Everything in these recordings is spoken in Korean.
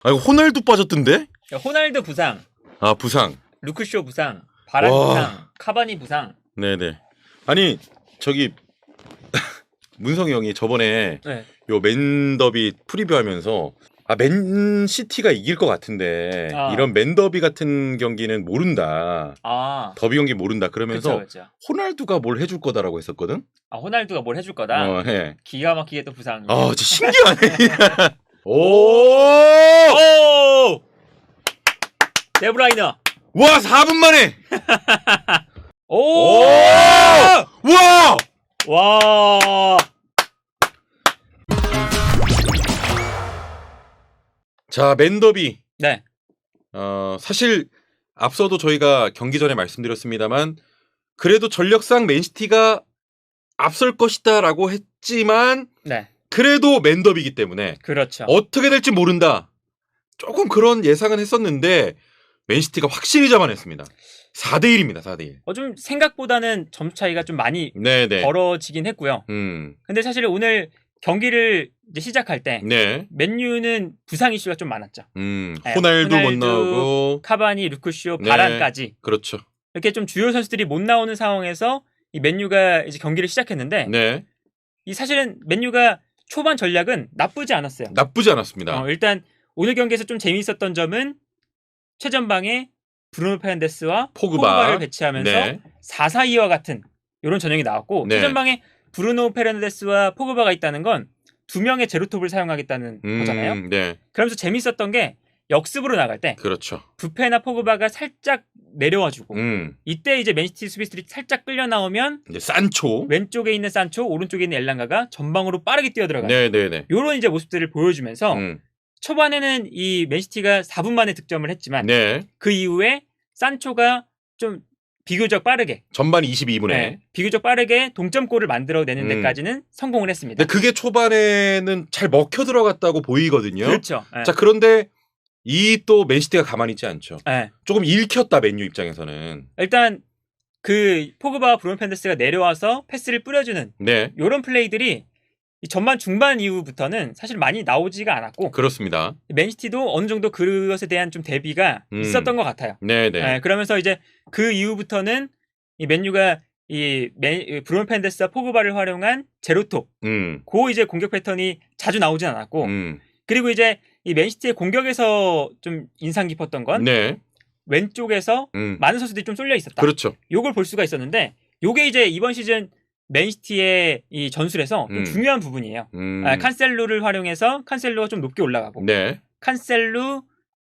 아, 이거 호날두 빠졌던데? 호날두 부상, 아, 부상. 루크쇼 부상, 바란 와. 부상, 카바니 부상. 네네. 아니, 저기, 문성이 형이 저번에 네. 요 맨더비 프리뷰하면서 아, 맨시티가 이길 것 같은데 아. 이런 맨더비 같은 경기는 모른다. 아, 더비 경기 모른다. 그러면서 그쵸. 호날두가 뭘 해줄 거다라고 했었거든? 아, 호날두가 뭘 해줄 거다. 해. 기가 막히게 또 부상. 아, 진짜 신기하네. 오! 오! 데브라이너. 와, 4분 만에! 오! 와! 와! 자, 맨더비. 네. 사실 앞서도 저희가 경기 전에 말씀드렸습니다만 그래도 전력상 맨시티가 앞설 것이다라고 했지만 네. 그래도 맨더비이기 때문에 그렇죠. 어떻게 될지 모른다. 조금 그런 예상은 했었는데 맨시티가 확실히 잡아냈습니다. 4대1입니다. 4대1. 좀 생각보다는 점수 차이가 좀 많이 네네. 벌어지긴 했고요. 근데 사실 오늘 경기를 이제 시작할 때 네. 맨유는 부상 이슈가 좀 많았죠. 호날두 못 나오고 카바니, 루크쇼, 네. 바란까지 그렇죠. 이렇게 좀 주요 선수들이 못 나오는 상황에서 이 맨유가 이제 경기를 시작했는데 네. 이 사실은 맨유가 초반 전략은 나쁘지 않았어요. 나쁘지 않았습니다. 일단 오늘 경기에서 좀 재미있었던 점은 최전방에 브루노 페르난데스와 포그바를 배치하면서 네. 4-4-2와 같은 이런 전형이 나왔고 네. 최전방에 브루노 페르난데스와 포그바가 있다는 건 두 명의 제로톱을 사용하겠다는 거잖아요. 네. 그러면서 재밌었던 게 역습으로 나갈 때 그렇죠. 부페나 포그바가 살짝 내려와주고 이때 이제 맨시티 수비수들이 살짝 끌려 나오면 이제 산초 왼쪽에 있는 산초, 오른쪽에 있는 엘랑가가 전방으로 빠르게 뛰어들어가는 네네네. 이런 이제 모습들을 보여주면서 초반에는 이 맨시티가 4분 만에 득점을 했지만 네. 그 이후에 산초가 좀 비교적 빠르게 전반 22분에 네, 비교적 빠르게 동점골을 만들어내는 데까지는 성공을 했습니다. 근데 그게 초반에는 잘 먹혀 들어갔다고 보이거든요. 그렇죠. 네. 자, 그런데 이 또 맨시티가 가만히 있지 않죠. 네. 조금 읽혔다 맨유 입장에서는. 일단 그 포그바와 브루노 페르난데스가 내려와서 패스를 뿌려주는 네. 이런 플레이들이 이 전반 중반 이후부터는 사실 많이 나오지가 않았고 그렇습니다. 맨시티도 어느 정도 그것에 대한 좀 대비가 있었던 것 같아요. 네네. 네, 그러면서 이제 그 이후부터는 이 맨유가 이 브루노 페르난데스와 포그바를 활용한 제로톱, 그 이제 공격 패턴이 자주 나오진 않았고, 그리고 이제 이 맨시티의 공격에서 좀 인상 깊었던 건 네. 왼쪽에서 많은 선수들이 좀 쏠려 있었다. 그렇죠. 요걸 볼 수가 있었는데, 요게 이제 이번 시즌 맨시티의 이 전술에서 좀 중요한 부분이에요. 칸셀루를 활용해서 칸셀루가 좀 높게 올라가고, 네. 칸셀루,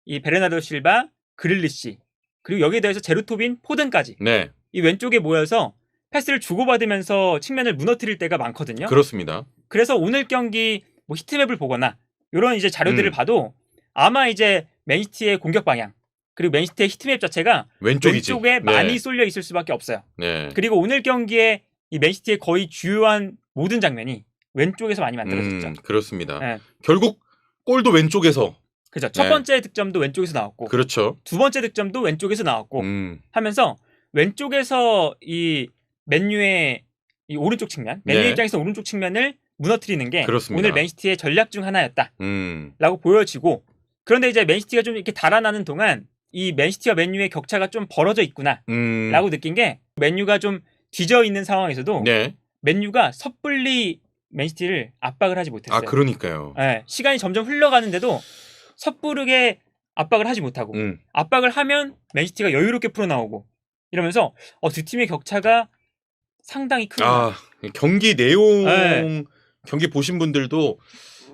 이 베르나르도 실바, 그릴리시, 그리고 여기에 대해서 제로톱인 포든까지 네. 이 왼쪽에 모여서 패스를 주고받으면서 측면을 무너뜨릴 때가 많거든요. 그렇습니다. 그래서 오늘 경기 뭐 히트맵을 보거나 이런 이제 자료들을 봐도 아마 이제 맨시티의 공격 방향 그리고 맨시티의 히트맵 자체가 왼쪽에 많이 쏠려 있을 수밖에 없어요. 네. 그리고 오늘 경기에 이 맨시티의 거의 주요한 모든 장면이 왼쪽에서 많이 만들어졌죠. 그렇습니다. 네. 결국 골도 왼쪽에서. 그렇죠. 첫 번째 득점도 왼쪽에서 나왔고, 그렇죠. 두 번째 득점도 왼쪽에서 나왔고 하면서 왼쪽에서 이 맨유의 이 오른쪽 측면, 맨유 입장에서 오른쪽 측면을 무너뜨리는 게 그렇습니다. 오늘 맨시티의 전략 중 하나였다라고 보여지고, 그런데 이제 맨시티가 좀 이렇게 달아나는 동안 이 맨시티와 맨유의 격차가 좀 벌어져 있구나라고 느낀 게 맨유가 좀 뒤져 있는 상황에서도 맨유가 섣불리 맨시티를 압박을 하지 못했어요. 아, 그러니까요. 네, 시간이 점점 흘러가는데도 섣부르게 압박을 하지 못하고 압박을 하면 맨시티가 여유롭게 풀어나오고 이러면서 두 팀의 격차가 상당히 크구나. 경기 내용 경기 보신 분들도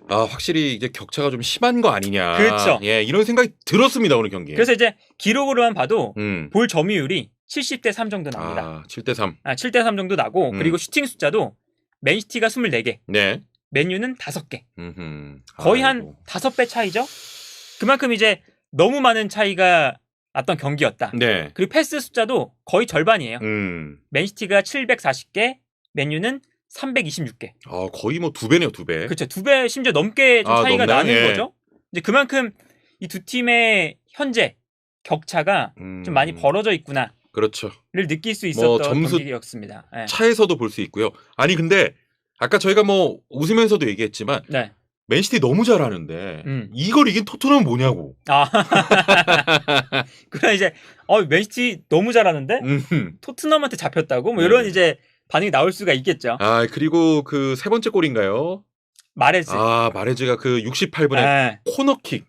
확실히 이제 격차가 좀 심한 거 아니냐. 그렇죠. 예, 이런 생각이 들었습니다, 오늘 경기에. 그래서 이제 기록으로만 봐도 볼 점유율이 70대3 정도 납니다. 7대3. 7대3 정도 나고 그리고 슈팅 숫자도 맨시티가 24개, 네. 맨유는 5개. 거의 한 5배 차이죠. 그만큼 이제 너무 많은 차이가 났던 경기였다. 네. 그리고 패스 숫자도 거의 절반이에요. 맨시티가 740개, 맨유는 326개. 거의 뭐 2배네요, 2배. 그렇죠. 2배 심지어 넘게 좀 차이가 나는 거죠. 이제 그만큼 이 두 팀의 현재 격차가 좀 많이 벌어져 있구나. 그렇죠. 를 느낄 수 있었던 점수 경기였습니다. 차에서도 볼 수 있고요. 아니 근데 아까 저희가 뭐 웃으면서도 얘기했지만 맨시티 너무 잘하는데 이걸 이긴 토트넘은 뭐냐고. 아, 그래 이제 맨시티 너무 잘하는데 토트넘한테 잡혔다고 뭐 이런 이제 반응이 나올 수가 있겠죠. 아 그리고 그 세 번째 골인가요? 마레즈. 아 마레즈가 그 68분에 코너킥.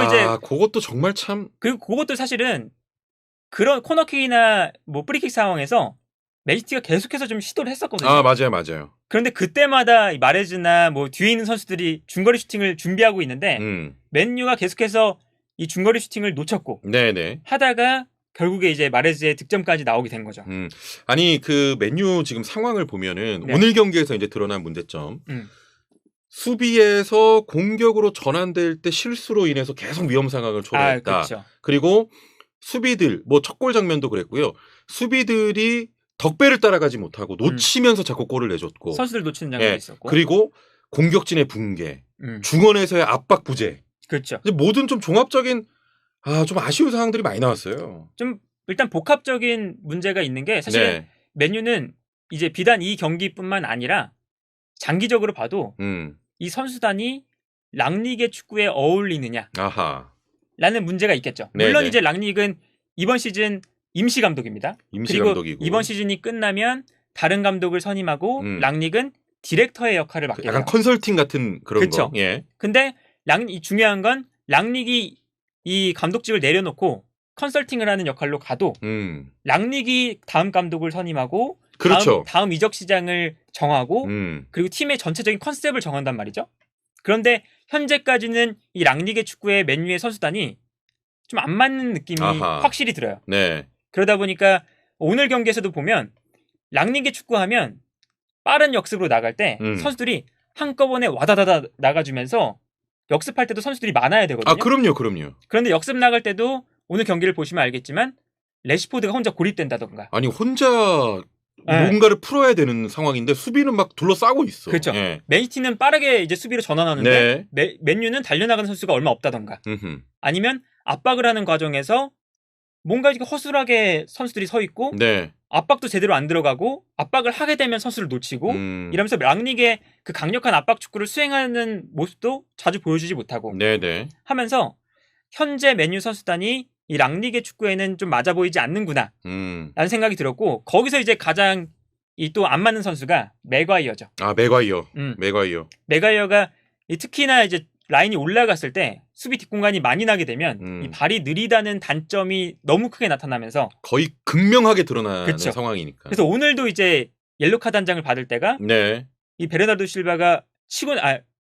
이제 그것도 정말 참. 그리고 그것도 사실은 그런 코너킥이나 뭐 프리킥 상황에서 맨시티가 계속해서 좀 시도를 했었거든요. 아 맞아요. 그런데 그때마다 마레즈나 뭐 뒤에 있는 선수들이 중거리 슈팅을 준비하고 있는데 맨유가 계속해서 이 중거리 슈팅을 놓쳤고 네네. 하다가 결국에 이제 마레즈의 득점까지 나오게 된 거죠. 아니 그 맨유 지금 상황을 보면은 네. 오늘 경기에서 이제 드러난 문제점. 수비에서 공격으로 전환될 때 실수로 인해서 계속 위험 상황을 초래했다. 그렇죠. 그리고 수비들 뭐 첫 골 장면도 그랬고요. 수비들이 덕배를 따라가지 못하고 놓치면서 자꾸 골을 내줬고 선수들 놓치는 장면이 있었고 그리고 공격진의 붕괴, 중원에서의 압박 부재. 그렇죠. 모든 좀 종합적인 좀 아쉬운 상황들이 많이 나왔어요. 좀 일단 복합적인 문제가 있는 게 사실 맨유는 이제 비단 이 경기뿐만 아니라 장기적으로 봐도 이 선수단이 랑리게 축구에 어울리느냐라는 문제가 있겠죠. 물론 이제 랑릭은 이번 시즌 임시 감독입니다. 그리고 이번 시즌이 끝나면 다른 감독을 선임하고 랑릭은 디렉터의 역할을 맡게 돼요. 약간 컨설팅 같은 그런 그쵸? 거. 예. 근데 중요한 건 랑릭이 이 감독직을 내려놓고 컨설팅을 하는 역할로 가도 랑릭이 다음 감독을 선임하고 그렇죠. 다음 이적 시장을 정하고 그리고 팀의 전체적인 컨셉을 정한단 말이죠. 그런데 현재까지는 이 랑릭의 축구에 맨유의 선수단이 좀 안 맞는 느낌이 확실히 들어요. 네. 그러다 보니까 오늘 경기에서도 보면 랑릭의 축구하면 빠른 역습으로 나갈 때 선수들이 한꺼번에 와다다다 나가주면서 역습할 때도 선수들이 많아야 되거든요. 그럼요. 그런데 역습 나갈 때도 오늘 경기를 보시면 알겠지만 레시포드가 혼자 고립된다던가. 아니 혼자 뭔가를 풀어야 되는 상황인데 수비는 막 둘러싸고 있어. 그렇죠. 맨시티는 빠르게 이제 수비로 전환하는데 맨유는 달려나가는 선수가 얼마 없다던가. 아니면 압박을 하는 과정에서 뭔가 이렇게 허술하게 선수들이 서 있고 압박도 제대로 안 들어가고 압박을 하게 되면 선수를 놓치고 이러면서 랑릭의 그 강력한 압박 축구를 수행하는 모습도 자주 보여주지 못하고 하면서 현재 맨유 선수단이 이 랑릭의 축구에는 좀 맞아 보이지 않는구나 라는 생각이 들었고 거기서 이제 가장 이 또 안 맞는 선수가 맥과이어죠. 맥과이어가 특히나 이제 라인이 올라갔을 때 수비 뒷공간이 많이 나게 되면 이 발이 느리다는 단점이 너무 크게 나타나면서 거의 극명하게 드러나는 상황이니까. 그래서 오늘도 이제 옐로 카드 한 장을 받을 때가 이 베르나르도 실바가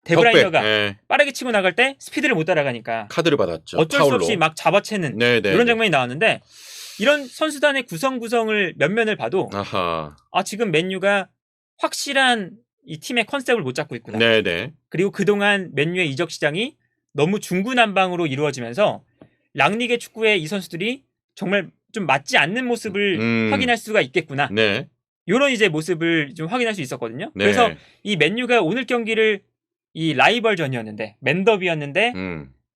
데브라이너가 빠르게 치고 나갈 때 스피드를 못 따라가니까 카드를 받았죠. 어쩔 수 없이 막 잡아채는 이런 장면이 나왔는데 이런 선수단의 구성을 몇 면을 봐도 지금 맨유가 확실한 이 팀의 컨셉을 못 잡고 있구나. 그리고 그동안 맨유의 이적 시장이 너무 중구난방으로 이루어지면서 랑릭의 축구에 이 선수들이 정말 좀 맞지 않는 모습을 확인할 수가 있겠구나. 이런 이제 모습을 좀 확인할 수 있었거든요. 그래서 이 맨유가 오늘 경기를 이 라이벌전이었는데 맨더비였는데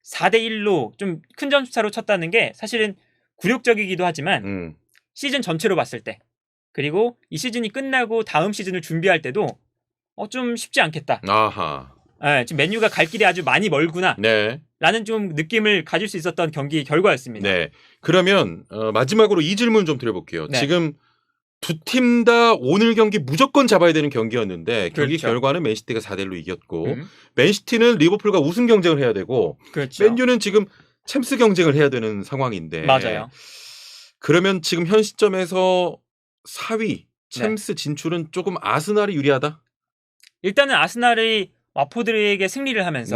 4대1로 좀 큰 점수차로 쳤다는 게 사실은 굴욕적이기도 하지만 시즌 전체로 봤을 때 그리고 이 시즌이 끝나고 다음 시즌을 준비할 때도 좀 쉽지 않겠다. 지금 맨유가 갈 길이 아주 많이 멀구나. 라는 좀 느낌을 가질 수 있었던 경기 결과였습니다. 그러면 마지막으로 이 질문 좀 드려볼게요. 지금 두 팀 다 오늘 경기 무조건 잡아야 되는 경기였는데 경기 결과는 맨시티가 4대1로 이겼고 맨시티는 리버풀과 우승 경쟁을 해야 되고 맨유는 지금 챔스 경쟁을 해야 되는 상황인데 맞아요. 그러면 지금 현 시점에서 4위 챔스 진출은 조금 아스날이 유리하다? 일단은 아스날이 와포드에게 승리를 하면서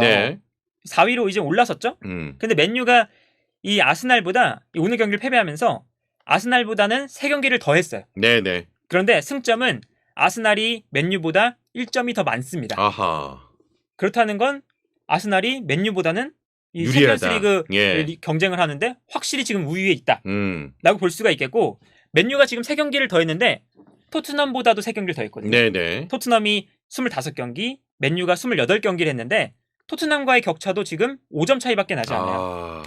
4위로 이제 올라섰죠. 근데 맨유가 이 아스날보다 오늘 경기를 패배하면서 아스날보다는 3경기를 더 했어요. 그런데 승점은 아스날이 맨유보다 1점이 더 많습니다. 그렇다는 건 아스날이 맨유보다는 이 챔피언스리그 경쟁을 하는데 확실히 지금 우위에 있다. 라고 볼 수가 있겠고 맨유가 지금 3경기를 더 했는데 토트넘보다도 3경기를 더 했거든요. 토트넘이 25경기, 맨유가 28경기를 했는데 토트넘과의 격차도 지금 5점 차이밖에 나지 않아요.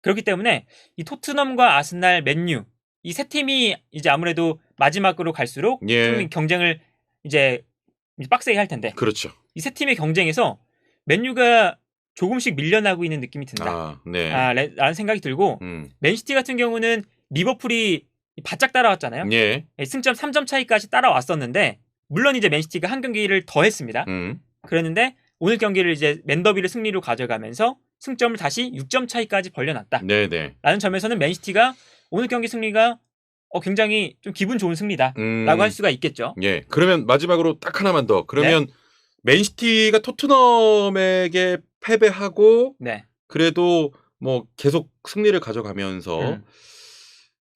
그렇기 때문에 이 토트넘과 아스날, 맨유 이 세 팀이 이제 아무래도 마지막으로 갈수록 좀 경쟁을 이제 빡세게 할 텐데. 이 세 팀의 경쟁에서 맨유가 조금씩 밀려나고 있는 느낌이 든다. 네. 라는 생각이 들고 맨시티 같은 경우는 리버풀이 바짝 따라왔잖아요. 예. 승점 3점 차이까지 따라왔었는데 물론 이제 맨시티가 한 경기를 더 했습니다. 그랬는데 오늘 경기를 이제 맨더비를 승리로 가져가면서 승점을 다시 6점 차이까지 벌려놨다. 네네. 라는 점에서는 맨시티가 오늘 경기 승리가 굉장히 좀 기분 좋은 승리다라고 할 수가 있겠죠. 예. 그러면 마지막으로 딱 하나만 더. 그러면 맨시티가 토트넘에게 패배하고 그래도 뭐 계속 승리를 가져가면서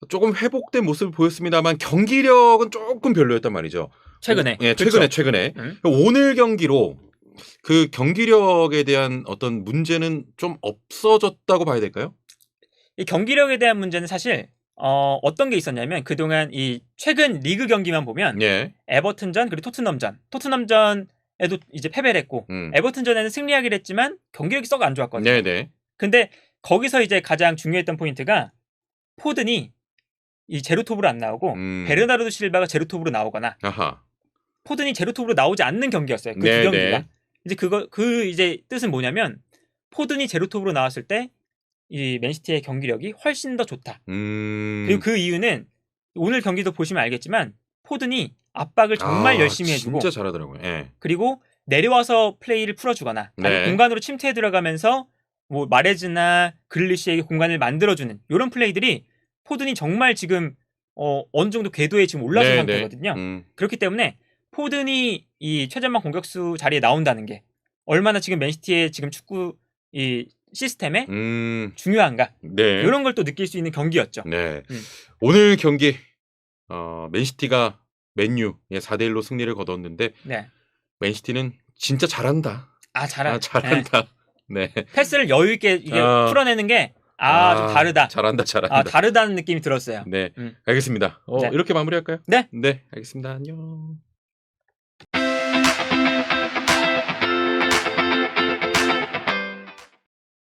조금 회복된 모습을 보였습니다만 경기력은 조금 별로였단 말이죠. 최근에. 예, 최근에. 오늘 경기로 그 경기력에 대한 어떤 문제는 좀 없어졌다고 봐야 될까요? 이 경기력에 대한 문제는 사실 어떤 게 있었냐면 그동안 이 최근 리그 경기만 보면 에버튼전 그리고 토트넘전에도 이제 패배를 했고 에버튼전에는 승리하기로 했지만 경기력이 썩 안 좋았거든요. 네네. 근데 거기서 이제 가장 중요했던 포인트가 포든이 이 제로톱으로 안 나오고 베르나르도 실바가 제로톱으로 나오거나 포든이 제로톱으로 나오지 않는 경기였어요. 그 두 경기가. 이제 그 이제 뜻은 뭐냐면 포든이 제로톱으로 나왔을 때 이 맨시티의 경기력이 훨씬 더 좋다. 그리고 그 이유는 오늘 경기도 보시면 알겠지만 포든이 압박을 정말 열심히 해주고 진짜 잘하더라고요. 예. 그리고 내려와서 플레이를 풀어주거나 아니 공간으로 침투해 들어가면서 뭐 마레즈나 그릴리시에게 공간을 만들어주는 이런 플레이들이 포든이 정말 지금 어느 정도 궤도에 지금 올라선 상태거든요. 그렇기 때문에 포든이 이 최전방 공격수 자리에 나온다는 게 얼마나 지금 맨시티의 지금 축구 이 시스템에 중요한가 이런 걸 또 느낄 수 있는 경기였죠. 오늘 경기 맨시티가 맨유에 4대1로 승리를 거뒀는데 맨시티는 진짜 잘한다. 잘한다. 패스를 여유 있게 이게 풀어내는 게 좀 다르다. 잘한다. 다르다는 느낌이 들었어요. 네, 알겠습니다. 이렇게 마무리할까요? 네, 알겠습니다. 안녕.